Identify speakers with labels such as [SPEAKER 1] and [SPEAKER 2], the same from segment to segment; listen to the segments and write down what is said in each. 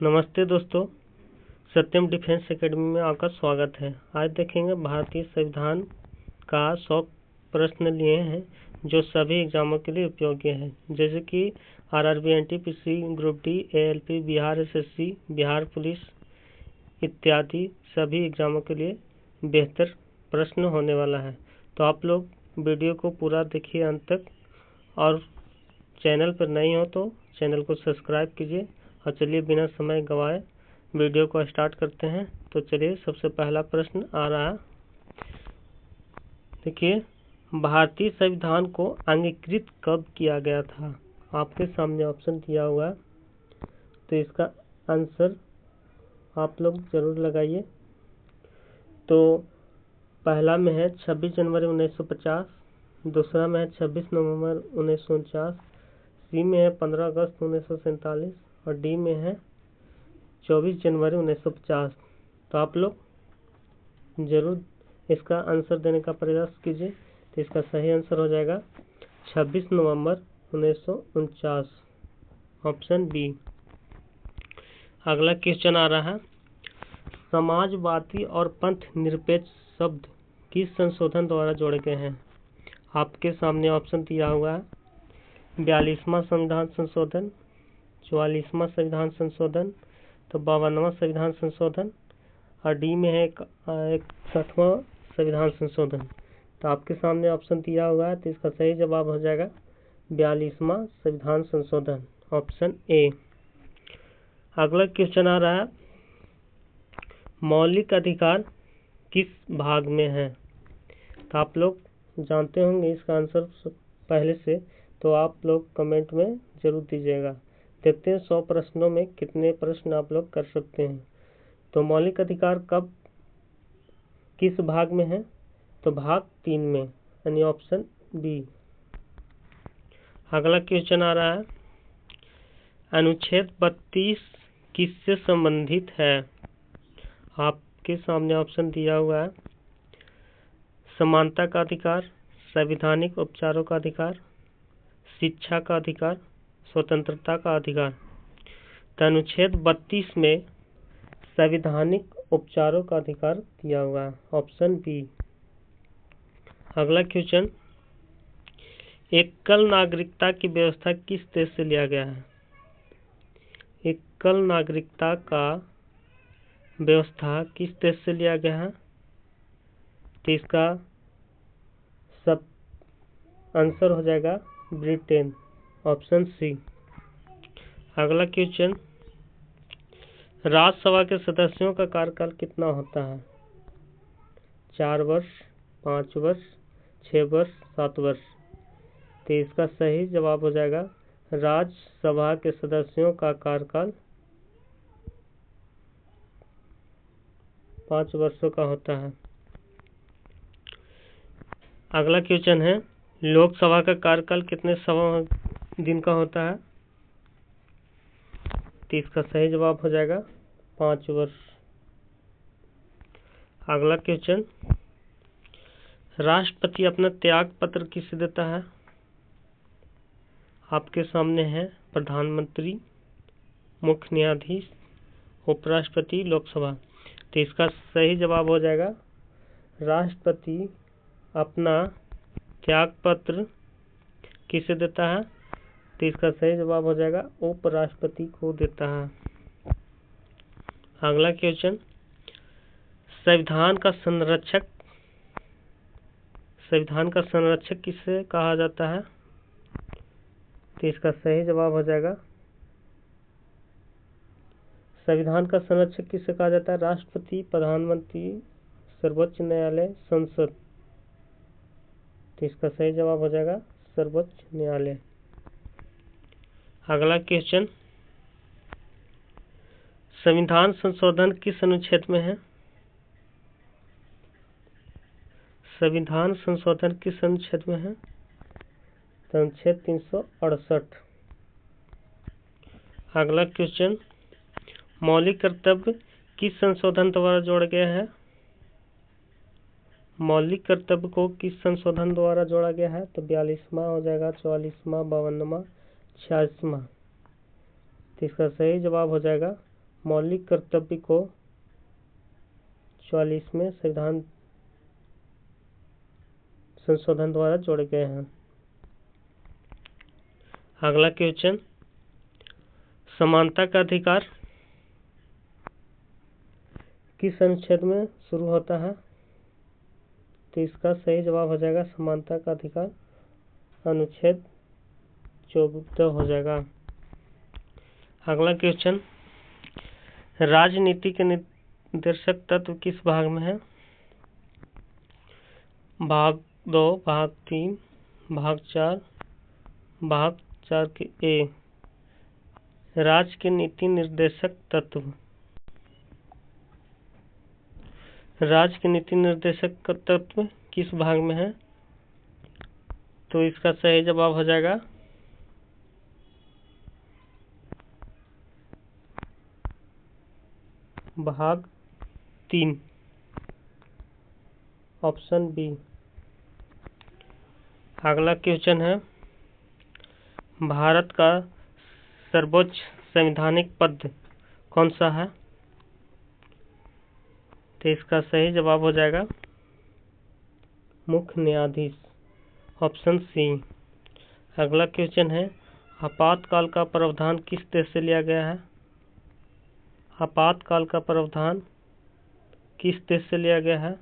[SPEAKER 1] नमस्ते दोस्तों, सत्यम defence academy में आपका स्वागत है। आज देखेंगे भारतीय संविधान का 100 प्रश्न लिए हैं जो सभी एग्जामों के लिए उपयोगी हैं, जैसे कि RRB, NTPC, group D, ALP, Bihar SSC, Bihar police इत्यादि सभी एग्जामों के लिए बेहतर प्रश्न होने वाला है। तो आप लोग वीडियो को पूरा देखिए अंत तक, और चैनल पर नहीं हो तो चैनल को सब्सक्राइब कीजिए। और चलिए बिना समय गवाए वीडियो को स्टार्ट करते हैं। तो चलिए, सबसे पहला प्रश्न आ रहा है। देखिए, भारतीय संविधान को अंगीकृत कब किया गया था? आपके सामने ऑप्शन दिया हुआ है, तो इसका आंसर आप लोग जरूर लगाइए। तो पहला में है 26 जनवरी 1950, दूसरा में है 26 नवंबर 1949, सी में है 15 अगस्त 1947 और डी में है 24 जनवरी 1950। तो आप लोग जरूर इसका आंसर देने का प्रयास कीजिए। तो इसका सही आंसर हो जाएगा 26 नवंबर 1949, ऑप्शन बी। अगला क्वेश्चन आ रहा है, समाजवादी और पंथ निरपेक्ष शब्द किस संशोधन द्वारा जोड़े गए हैं? आपके सामने ऑप्शन दिया हुआ है। 42वां संविधान संशोधन, 44वां संविधान संशोधन, तो 52वां संविधान संशोधन, और डी में है 61वां संविधान संशोधन। तो आपके सामने ऑप्शन दिया हुआ है, तो इसका सही जवाब हो जाएगा 42वां संविधान संशोधन, ऑप्शन ए। अगला क्वेश्चन आ रहा है, मौलिक अधिकार किस भाग में है? तो आप लोग जानते होंगे इसका आंसर पहले से, तो आप लोग कमेंट में जरूर दीजिएगा। देखते हैं 100 प्रश्नों में कितने प्रश्न आप लोग कर सकते हैं। तो मौलिक अधिकार कब किस भाग में है? तो भाग 3 में, यानी ऑप्शन बी। अगला क्वेश्चन आ रहा है, अनुच्छेद 32 किससे संबंधित है? आपके सामने ऑप्शन दिया हुआ है। समानता का अधिकार, संवैधानिक उपचारों का अधिकार, शिक्षा का अधिकार, स्वतंत्रता का अधिकार। तो अनुच्छेद 32 में संवैधानिक उपचारों का अधिकार दिया हुआ है, ऑप्शन बी। अगला क्वेश्चन, एकल नागरिकता की व्यवस्था किस देश से लिया गया है? एकल नागरिकता का व्यवस्था किस देश से लिया गया है? तो इसका सब आंसर हो जाएगा ब्रिटेन, ऑप्शन सी। अगला क्वेश्चन, राज्यसभा के सदस्यों का कार्यकाल कितना होता है? 4 वर्ष, 5 वर्ष, 6 वर्ष, 7 वर्ष। तो इसका सही जवाब हो जाएगा, राज्यसभा के सदस्यों का कार्यकाल 5 वर्षों का होता है। अगला क्वेश्चन है, लोकसभा का कार्यकाल कितने दिन का होता है? तो इसका सही जवाब हो जाएगा 5 वर्ष। अगला क्वेश्चन, राष्ट्रपति अपना त्याग पत्र किसे देता है? आपके सामने है प्रधानमंत्री, मुख्य न्यायाधीश, उपराष्ट्रपति, लोकसभा। तो इसका सही जवाब हो जाएगा, राष्ट्रपति अपना त्याग पत्र किसे देता है? तो इसका सही जवाब हो जाएगा उपराष्ट्रपति को देता है। अगला क्वेश्चन, संविधान का संरक्षक किसे कहा जाता है? तो इसका सही जवाब हो जाएगा, संविधान का संरक्षक किसे कहा जाता है? राष्ट्रपति, प्रधानमंत्री, सर्वोच्च न्यायालय, संसद। तो इसका सही जवाब हो जाएगा सर्वोच्च न्यायालय। अगला क्वेश्चन, संविधान संशोधन किस अनुच्छेद में है? संविधान संशोधन किस अनुच्छेद में है? तो अनुच्छेद 368। अगला क्वेश्चन, मौलिक कर्तव्य किस संशोधन द्वारा जोड़ा गया है? मौलिक कर्तव्य को किस संशोधन द्वारा जोड़ा गया है? तो 42वां हो जाएगा, 44वां, 52वां, 46वां। तो इसका सही जवाब हो जाएगा मौलिक कर्तव्य को 44वें संविधान संशोधन द्वारा जोड़े गए हैं। अगला क्वेश्चन, समानता का अधिकार किस अनुच्छेद में शुरू होता है? तो इसका सही जवाब हो जाएगा समानता का अधिकार अनुच्छेद 14 हो जाएगा। अगला क्वेश्चन, राजनीति के निर्देशक तत्व किस भाग में है? भाग 2, भाग 3, भाग 4, भाग 4 के ए। राज्य के नीति निर्देशक तत्व, राज्य के नीति निर्देशक तत्व किस भाग में है? तो इसका सही जवाब हो जाएगा भाग 3, ऑप्शन बी। अगला क्वेश्चन है, भारत का सर्वोच्च संवैधानिक पद कौन सा है? तो इसका सही जवाब हो जाएगा मुख्य न्यायाधीश, ऑप्शन सी। अगला क्वेश्चन है, आपातकाल का प्रावधान किस देश से लिया गया है? आपातकाल का प्रावधान किस देश से लिया गया है?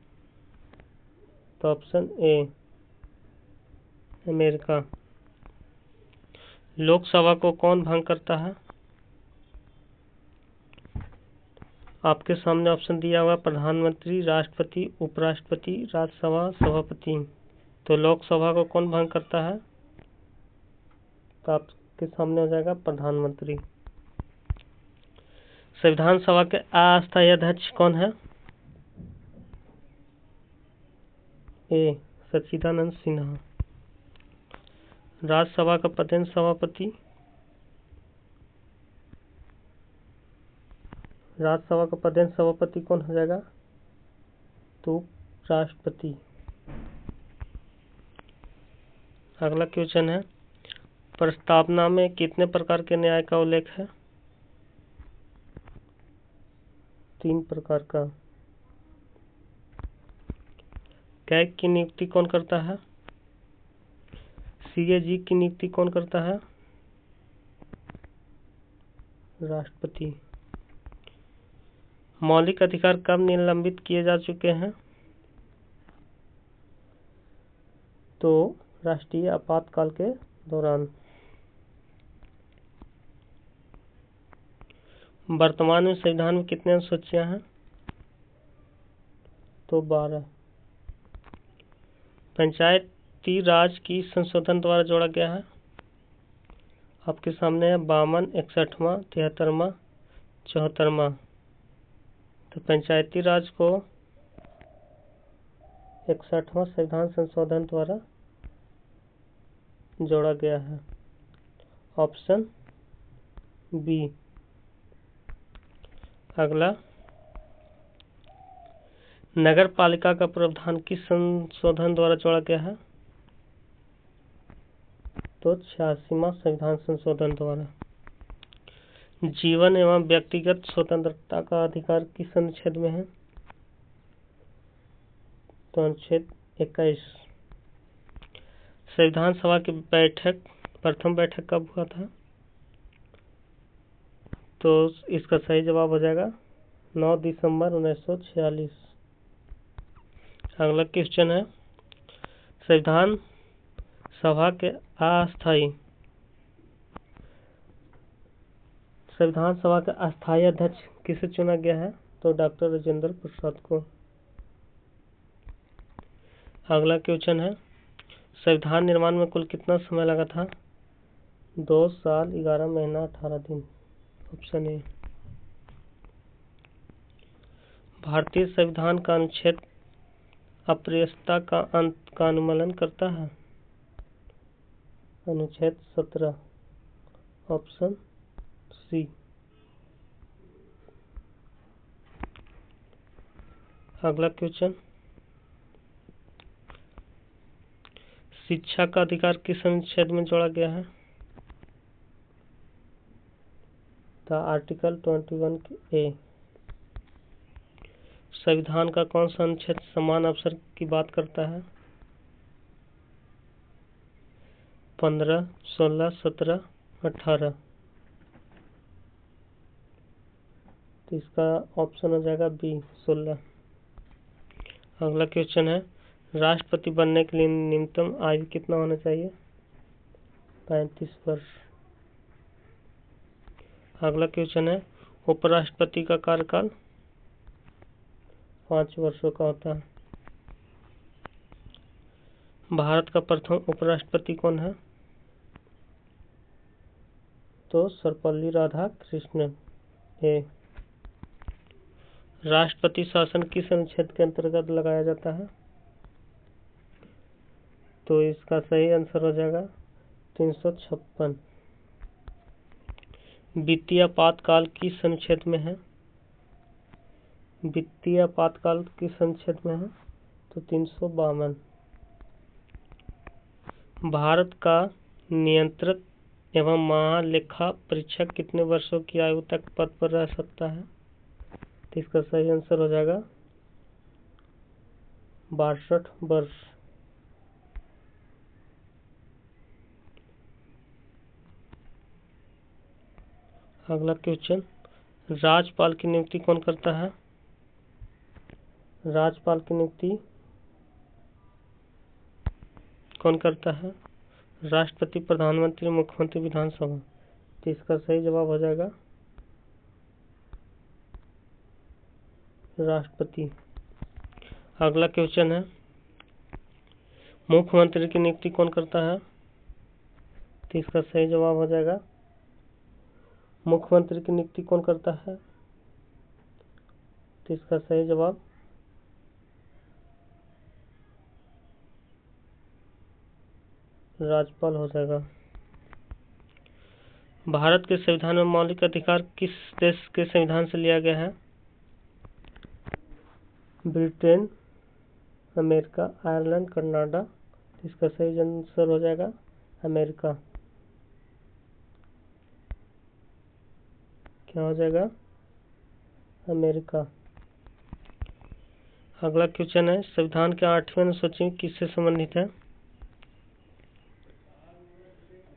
[SPEAKER 1] तो ऑप्शन ए, अमेरिका। लोकसभा को कौन भंग करता है? आपके सामने ऑप्शन दिया हुआ प्रधानमंत्री, राष्ट्रपति, उपराष्ट्रपति, राज्यसभा सभापति। तो लोकसभा को कौन भंग करता है? तो आपके सामने हो जाएगा प्रधानमंत्री। संविधान सभा के अस्थायी अध्यक्ष कौन है? ए, सच्चिदानंद सिन्हा। राज्यसभा का पदेन सभापति, राज्यसभा का पदेन सभापति कौन हो जाएगा? तो राष्ट्रपति। अगला क्वेश्चन है, प्रस्तावना में कितने प्रकार के न्याय का उल्लेख है? 3 प्रकार का। कैग की नियुक्ति कौन करता है? सीएजी की नियुक्ति कौन करता है? राष्ट्रपति। मौलिक अधिकार कब निलंबित किए जा चुके हैं? तो राष्ट्रीय आपातकाल के दौरान। वर्तमान में संविधान में कितने अनुसूचियां हैं? तो 12। पंचायती राज की संशोधन द्वारा जोड़ा गया है? आपके सामने है 52, 61वां, 73वां, 74वां। तो पंचायती राज को 61वां संविधान संशोधन द्वारा जोड़ा गया है, ऑप्शन बी। अगला, नगर पालिका का प्रावधान किस संशोधन द्वारा जोड़ा गया है? तो 86वां संविधान संशोधन द्वारा। जीवन एवं व्यक्तिगत स्वतंत्रता का अधिकार किस अनुच्छेद में है? तो अनुच्छेद 21। संविधान सभा की प्रथम बैठक कब हुआ था? तो इसका सही जवाब हो जाएगा 9 दिसंबर 1946। अगला क्वेश्चन है, संविधान सभा के अस्थायी अध्यक्ष किसे चुना गया है? तो डॉक्टर राजेंद्र प्रसाद को। अगला क्वेश्चन है, संविधान निर्माण में कुल कितना समय लगा था? 2 साल 11 महीना 18 दिन, ऑप्शन ए। भारतीय संविधान का अनुच्छेद अप्रियता का अंत का अनुमूलन करता है? अनुच्छेद 17, ऑप्शन सी। अगला क्वेश्चन, शिक्षा का अधिकार किस अनुच्छेद में जोड़ा गया है? तो आर्टिकल 21A। संविधान का कौन सा अनुच्छेद समान अवसर की बात करता है? 15, 16, 17, 18। तो इसका ऑप्शन हो जाएगा बी 16। अगला क्वेश्चन है, राष्ट्रपति बनने के लिए न्यूनतम आयु कितना होना चाहिए? 35 वर्ष। अगला क्वेश्चन है, उपराष्ट्रपति का कार्यकाल 5 वर्षों का होता है। भारत का प्रथम उपराष्ट्रपति कौन है? तो सर्वपल्ली राधाकृष्णन है। राष्ट्रपति शासन किस अनुच्छेद के अंतर्गत लगाया जाता है? तो इसका सही आंसर हो जाएगा 356। वित्तीय आपातकाल किस अनुच्छेद में है? वित्तीय आपातकाल किस अनुच्छेद में है? तो 352। भारत का नियंत्रक एवं महालेखा परीक्षक कितने वर्षों की आयु तक पद पर रह सकता है? तो इसका सही आंसर हो जाएगा 62 वर्ष। अगला क्वेश्चन, राज्यपाल की नियुक्ति कौन करता है? राज्यपाल की नियुक्ति कौन करता है? राष्ट्रपति, प्रधानमंत्री, मुख्यमंत्री, विधानसभा। तो इसका सही जवाब हो जाएगा राष्ट्रपति। अगला क्वेश्चन है, मुख्यमंत्री की नियुक्ति कौन करता है? तो इसका सही जवाब हो जाएगा, मुख्यमंत्री की नियुक्ति कौन करता है? तो इसका सही जवाब राज्यपाल हो जाएगा। भारत के संविधान में मौलिक अधिकार किस देश के संविधान से लिया गया है? Britain, America, Ireland, Canada. इसका सही आंसर हो जाएगा अमेरिका। क्या हो जाएगा? अमेरिका। अगला क्वेश्चन है, संविधान के 8वें अनुसूची किससे संबंधित है?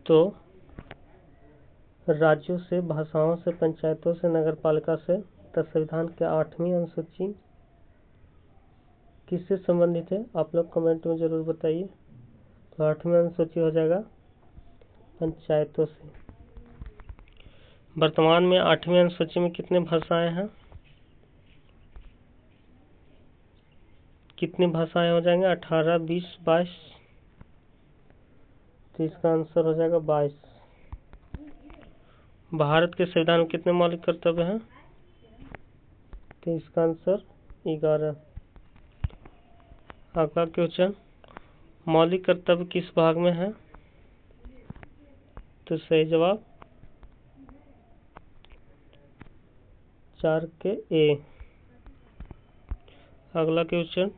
[SPEAKER 1] तो राज्यों से, भाषाओं से, पंचायतों से, नगरपालिका से। तो संविधान के 8वीं अनुसूची किससे संबंधित है? आप लोग कमेंट में जरूर बताइए। तो 8वीं अनुसूची हो जाएगा पंचायतों से। वर्तमान में 8वीं अनुसूची में कितने भाषाएं हैं? कितनी भाषाएं हो जाएंगे? 18, 20, 22। तो इसका आंसर हो जाएगा 22। भारत के संविधान में कितने मौलिक कर्तव्य हैं? तो इसका आंसर 11। अगला क्वेश्चन, मौलिक कर्तव्य किस भाग में है? तो सही जवाब 4 के ए। अगला क्वेश्चन,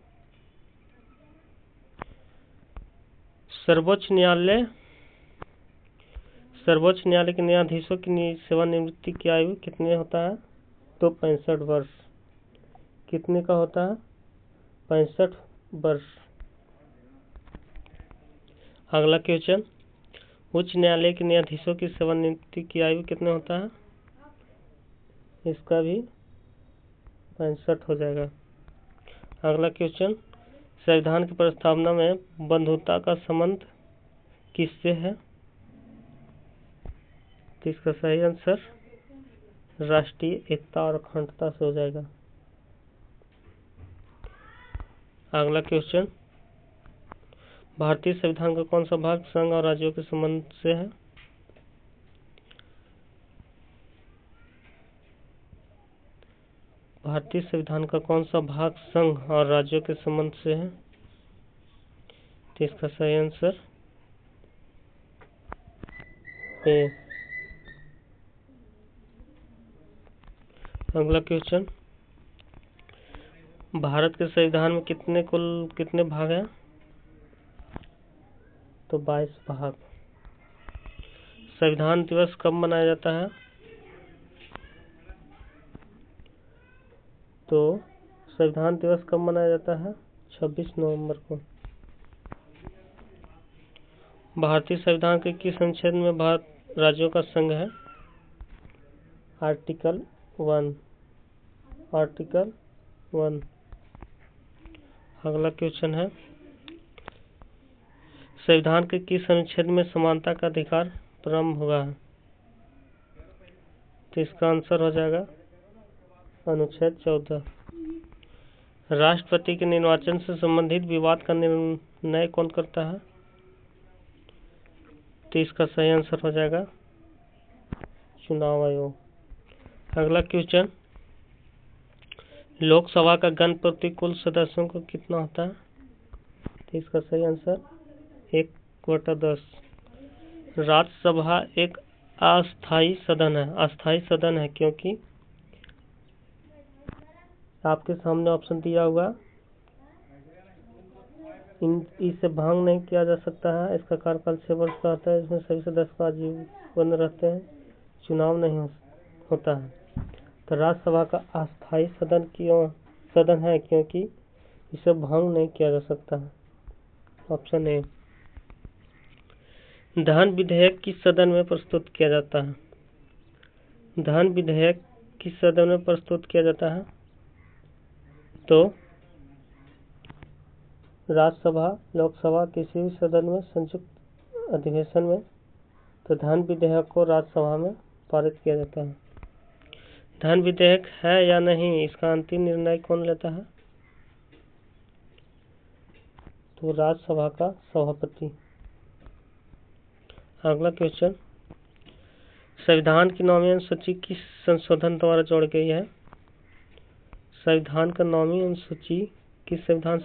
[SPEAKER 1] सर्वोच्च न्यायालय के न्यायाधीशों की सेवानिवृत्ति की आयु कितनी होता है? तो 65 वर्ष। कितने का होता है? 65 वर्ष। अगला क्वेश्चन, उच्च न्यायालय के न्यायाधीशों की सेवानिवृत्ति की आयु कितने होता है? इसका भी 65 हो जाएगा। अगला क्वेश्चन, संविधान की प्रस्तावना में बंधुता का संबंध किससे है? तो इसका सही आंसर राष्ट्रीय एकता और अखंडता से हो जाएगा। अगला क्वेश्चन, भारतीय संविधान का कौन सा भाग संघ और राज्यों के संबंध से है? भारतीय संविधान का कौन सा भाग संघ और राज्यों के संबंध से है? तो इसका सही आंसर ए। अगला क्वेश्चन, भारत के संविधान में कितने भाग हैं? तो 22 भाग। संविधान दिवस कब मनाया जाता है? तो संविधान दिवस कब मनाया जाता है? 26 नवंबर को। भारतीय संविधान के किस अनुच्छेद में भारत राज्यों का संघ है? आर्टिकल 1। आर्टिकल 1। अगला क्वेश्चन है, संविधान के किस अनुच्छेद में समानता का अधिकार प्रारंभ हुआ है? तो इसका आंसर हो जाएगा अनुच्छेद 14। राष्ट्रपति के निर्वाचन से संबंधित विवाद का निर्णय कौन करता है? तो इसका सही आंसर हो जाएगा चुनाव आयोग। अगला क्वेश्चन, लोकसभा का गण प्रति कुल सदस्यों को कितना होता है? तो इसका सही आंसर 1/10। राज्यसभा एक अस्थायी सदन है। अस्थायी सदन है क्योंकि आपके सामने ऑप्शन दिया हुआ, इसे भंग नहीं किया जा सकता है, इसका कार्यकाल 6 वर्ष का होता है, इसमें सभी सदस्य आजीवन रहते हैं, चुनाव नहीं होता है। तो राज्यसभा का अस्थायी सदन है क्योंकि इसे भंग नहीं किया जा सकता है। ऑप्शन ए। धन विधेयक किस सदन में प्रस्तुत किया जाता है? धन विधेयक किस सदन में प्रस्तुत किया जाता है? तो राज्यसभा, लोकसभा, किसी भी सदन में संयुक्त अधिवेशन में। तो धन विधेयक को राज्यसभा में पारित किया जाता है। धन विधेयक है या नहीं, इसका अंतिम निर्णय कौन लेता है? तो राज्यसभा का सभापति। अगला क्वेश्चन, संविधान की 9वीं अनुसूची किस संशोधन द्वारा जोड़ी गई है? संविधान का 9वीं अनुसूची किस संविधान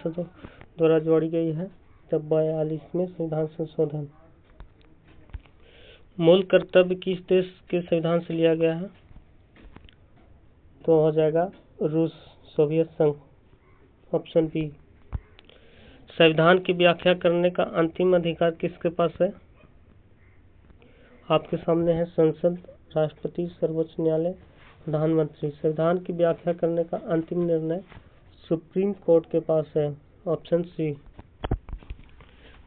[SPEAKER 1] द्वारा जोड़ी गई है? तब 42वें संविधान संशोधन। मूल कर्तव्य किस देश के संविधान से लिया गया है? तो हो जाएगा रूस, सोवियत संघ। Option B. संविधान की व्याख्या करने का अंतिम अधिकार किसके पास है? आपके सामने है संसद, राष्ट्रपति, सर्वोच्च न्यायालय, प्रधानमंत्री। संविधान की व्याख्या करने का अंतिम निर्णय सुप्रीम कोर्ट के पास है। ऑप्शन सी।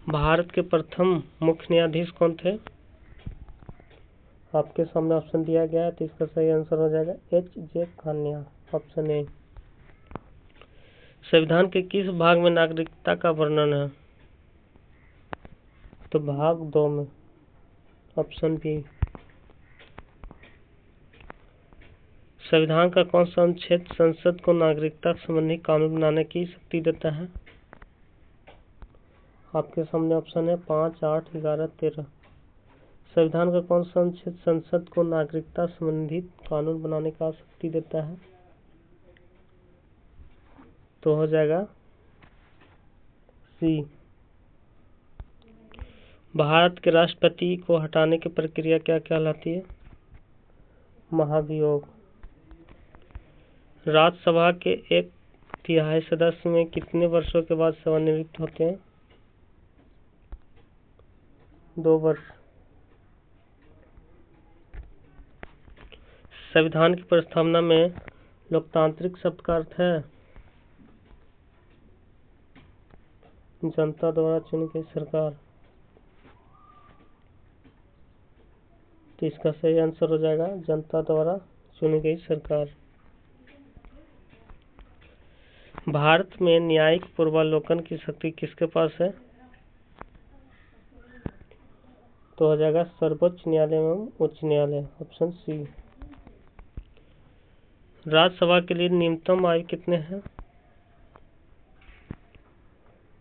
[SPEAKER 1] भारत के प्रथम मुख्य न्यायाधीश कौन थे? आपके सामने ऑप्शन दिया गया है, तो इसका सही आंसर हो जाएगा H.J. खान्या। Option A. संविधान के किस भाग में नागरिकता का वर्णन है? तो भाग 2 में। Option B. संविधान का कौन सा अनुच्छेद संसद को नागरिकता संबंधी कानून बनाने की शक्ति देता है? आपके सामने ऑप्शन है 5, 8, 11, 13। संविधान का कौन सा अनुच्छेद संसद को नागरिकता संबंधित कानून बनाने का शक्ति देता है? तो हो जाएगा सी। भारत के राष्ट्रपति को हटाने की प्रक्रिया क्या कहलाती है? महाभियोग। राज्यसभा के 1/3 सदस्य में कितने वर्षों के बाद सेवानिवृत्त होते हैं? 2 वर्ष। संविधान की प्रस्तावना में लोकतांत्रिक शब्द का अर्थ है जनता द्वारा चुनी गई सरकार। तो इसका सही आंसर हो जाएगा जनता द्वारा चुनी गई सरकार। भारत में न्यायिक पूर्वावलोकन की शक्ति किसके पास है? तो हो जाएगा सर्वोच्च न्यायालय एवं उच्च न्यायालय। Option C. राज्यसभा के लिए न्यूनतम आयु कितने हैं?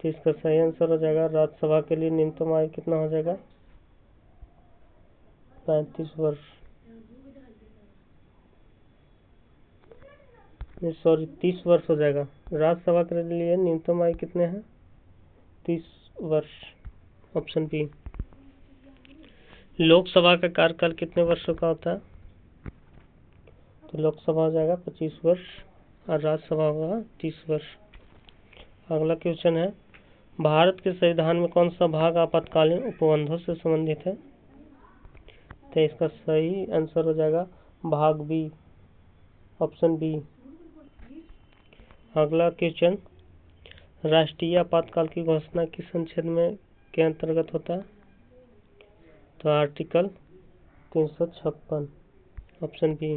[SPEAKER 1] तो इसका सही आंसर हो जाएगा राज्यसभा के लिए न्यूनतम आयु कितना हो जाएगा? 35 वर्ष। सॉरी 30 वर्ष हो जाएगा। राज्यसभा के लिए न्यूनतम आयु कितने हैं? 30 वर्ष। Option B. लोकसभा का कार्यकाल कितने वर्षों का होता है? तो लोकसभा हो जाएगा 25 वर्ष और राज्यसभा होगा 30 वर्ष। अगला क्वेश्चन है, भारत के संविधान में कौन सा भाग आपातकालीन उपबंधों से संबंधित है? तो इसका सही आंसर हो जाएगा भाग बी। Option B. अगला क्वेश्चन, राष्ट्रीय आपातकाल की घोषणा किस अनुच्छेद में के अंतर्गत होता है? तो आर्टिकल 356। Option B.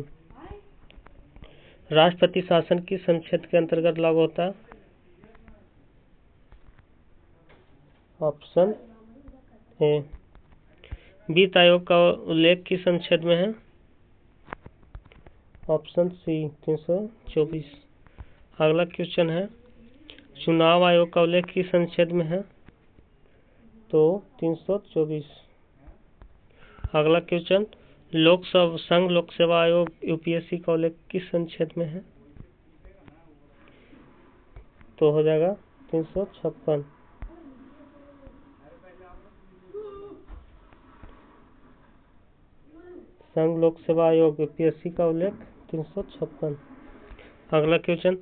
[SPEAKER 1] राष्ट्रपति शासन किस अनुच्छेद के अंतर्गत लागू होता है? Option A. वित्त आयोग का उल्लेख किस अनुच्छेद में है? Option C 324। अगला क्वेश्चन है, चुनाव आयोग का उल्लेख किस अनुच्छेद में है? तो 324। अगला क्वेश्चन, संघ लोक सेवा आयोग यूपीएससी का उल्लेख किस अनुच्छेद में है? तो हो जाएगा 356। संघ लोक सेवा आयोग यूपीएससी का उल्लेख 356। अगला क्वेश्चन,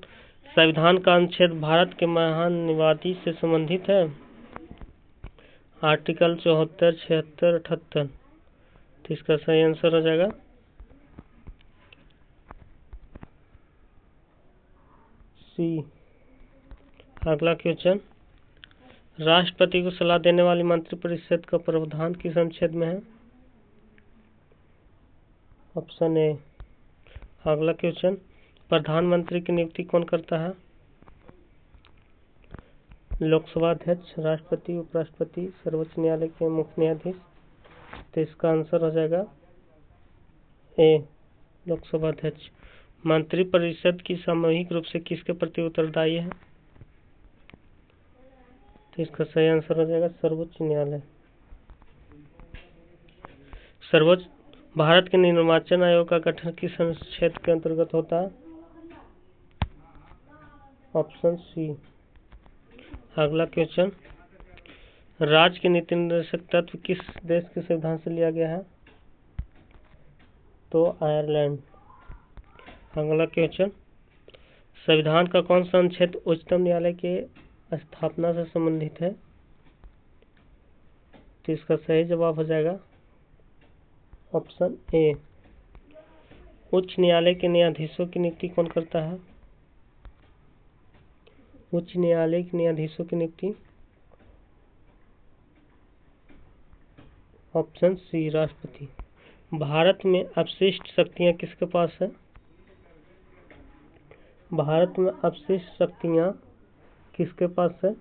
[SPEAKER 1] संविधान का अनुच्छेद भारत के महान निवासी से संबंधित है? आर्टिकल 74, 76, 78। तो इसका सही आंसर हो जाएगा सी। अगला क्वेश्चन, राष्ट्रपति को सलाह देने वाली मंत्रिपरिषद का प्रावधान किस अनुच्छेद में है? ऑप्शन ए। अगला क्वेश्चन, प्रधानमंत्री की नियुक्ति कौन करता है? लोकसभा अध्यक्ष, राष्ट्रपति, उपराष्ट्रपति, सर्वोच्च न्यायालय के मुख्य न्यायाधीश। तो इसका आंसर हो जाएगा ए, लोकसभा अध्यक्ष। मंत्रिपरिषद की सामूहिक रूप से किसके प्रति उत्तरदायी है? तो इसका सही आंसर हो जाएगा सर्वोच्च न्यायालय। सर्वोच्च भारत के निर्वाचन आयोग का गठन किस अनुच्छेद के अंतर्गत होता है? Option C. अगला क्वेश्चन, राज्य के नीति निर्देशक तत्व किस देश के संविधान से लिया गया है? तो आयरलैंड। अगला क्वेश्चन, संविधान का कौन सा अनुच्छेद उच्चतम न्यायालय के स्थापना से संबंधित है? तो इसका सही जवाब हो जाएगा ऑप्शन ए। उच्च न्यायालय के न्यायाधीशों की नियुक्ति कौन करता है? उच्च न्यायालय के न्यायाधीशों की नियुक्ति ऑप्शन सी, राष्ट्रपति। भारत में अपशिष्ट शक्तियां किसके पास है? भारत में अपशिष्ट शक्तियां किसके पास है?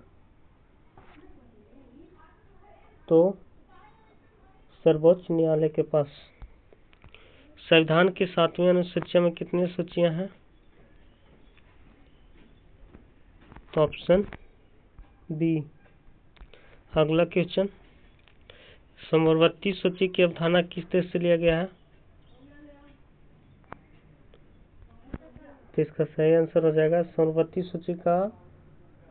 [SPEAKER 1] तो सर्वोच्च न्यायालय के पास। संविधान की 7वीं अनुसूची में कितनी सूचियां हैं? तो ऑप्शन बी। अगला क्वेश्चन, समवर्ती सूची की अवधारणा किस देश से लिया गया है? तो इसका सही आंसर हो जाएगा समवर्ती सूची का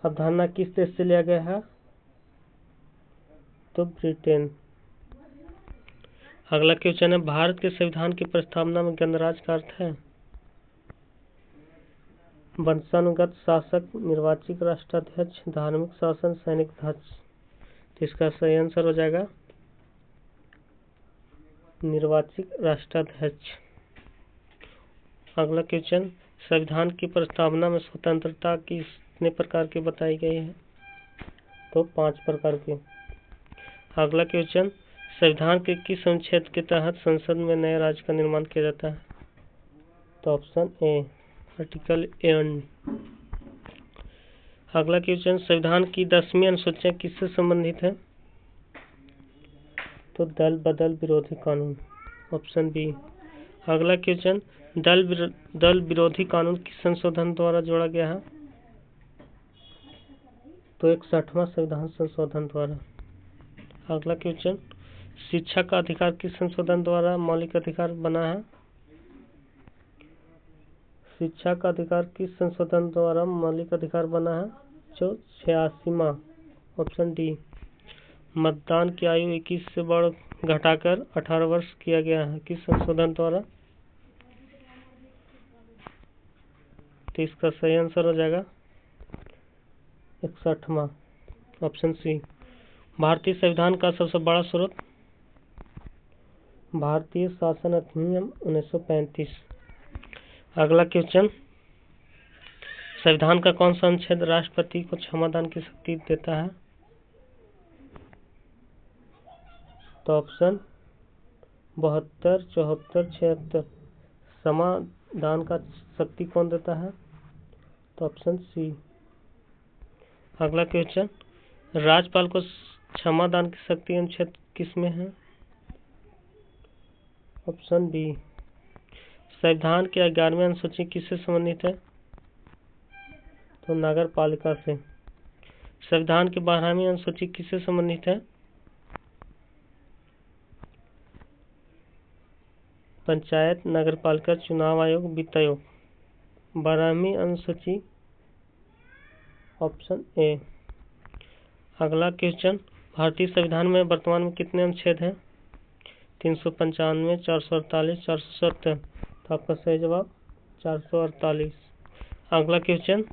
[SPEAKER 1] अवधारणा किस देश से लिया गया है? तो ब्रिटेन। अगला क्वेश्चन है, भारत के संविधान की प्रस्तावना में गणराज्य का अर्थ है? वंशानुगत शासक, निर्वाचित राष्ट्राध्यक्ष, धार्मिक शासन, सैनिक ध्वज। तो इसका सही आंसर हो जाएगा निर्वाचित राष्ट्राध्यक्ष। अगला क्वेश्चन, संविधान की प्रस्तावना में स्वतंत्रता कितने प्रकार की बताई गई है? तो 5 प्रकार की। अगला क्वेश्चन, संविधान के किस अनुच्छेद के तहत संसद में नए राज्य का निर्माण किया जाता है? तो ऑप्शन ए, आर्टिकल 1। अगला क्वेश्चन, संविधान की 10वीं अनुसूची किससे संबंधित है? तो दल बदल विरोधी कानून। Option B. अगला क्वेश्चन, दल विरोधी कानून किस संशोधन द्वारा जोड़ा गया है? तो 61वां संविधान संशोधन द्वारा। अगला क्वेश्चन, शिक्षा का अधिकार किस संशोधन द्वारा मौलिक अधिकार बना है? शिक्षा का अधिकार किस संशोधन द्वारा मौलिक अधिकार बना है? जो 86वां। Option D. मतदान की आयु 21 से घटाकर 18 वर्ष किया गया है किस संशोधन द्वारा? तो इसका सही आंसर हो जाएगा 61वां। Option C. भारतीय संविधान का सबसे बड़ा स्रोत? भारतीय शासन अधिनियम 1935। अगला क्वेश्चन, संविधान का कौन सा अनुच्छेद राष्ट्रपति को क्षमादान की शक्ति देता है? तो ऑप्शन 72, 74, 76। समादान का शक्ति कौन देता है? तो ऑप्शन सी। अगला क्वेश्चन, राज्यपाल को क्षमादान की शक्ति अनुच्छेद किसमें है? Option B. संविधान की 11वीं अनुसूची किससे संबंधित है? तो नगर पालिका से। संविधान की 12वीं अनुसूची किससे संबंधित है? पंचायत, नगर पालिका, चुनाव आयोग, वित्त आयोग। 12वीं अनुसूची ऑप्शन ए। अगला क्वेश्चन, भारतीय संविधान में वर्तमान में कितने अनुच्छेद हैं? 395, 448, 470। तो आपका सही जवाब 448। अगला क्वेश्चन,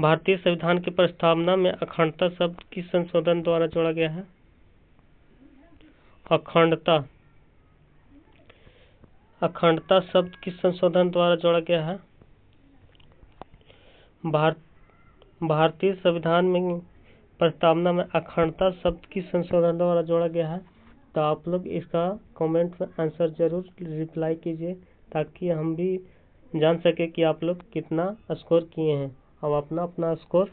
[SPEAKER 1] भारतीय संविधान की प्रस्तावना में अखंडता शब्द किस संशोधन द्वारा जोड़ा गया है? अखंडता शब्द किस संशोधन द्वारा जोड़ा गया है? भारतीय संविधान में प्रस्तावना में अखंडता शब्द किस संशोधन द्वारा जोड़ा गया है? तो आप लोग इसका कमेंट में आंसर जरूर रिप्लाई कीजिए, ताकि हम भी जान सके कि आप लोग कितना स्कोर किए हैं। अब अपना स्कोर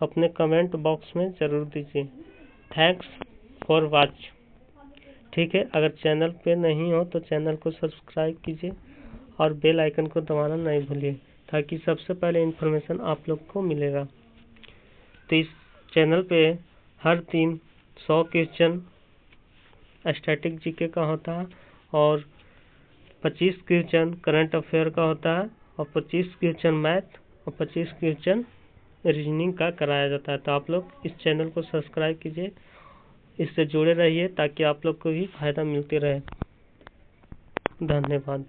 [SPEAKER 1] अपने कमेंट बॉक्स में ज़रूर दीजिए। Thanks for watch. ठीक है, अगर चैनल पे नहीं हो तो चैनल को सब्सक्राइब कीजिए और बेल आइकन को दबाना नहीं भूलिए, ताकि सबसे पहले इन्फॉर्मेशन आप लोग को मिलेगा। तो इस चैनल पे हर दिन 100 क्वेश्चन स्टैटिक जीके का होता है और 25 क्वेश्चन करंट अफेयर का होता है और 25 क्वेश्चन मैथ और 25 क्वेश्चन रीजनिंग का कराया जाता है। तो आप लोग इस चैनल को सब्सक्राइब कीजिए, इससे जुड़े रहिए, ताकि आप लोग को भी फायदा मिलते रहे। धन्यवाद।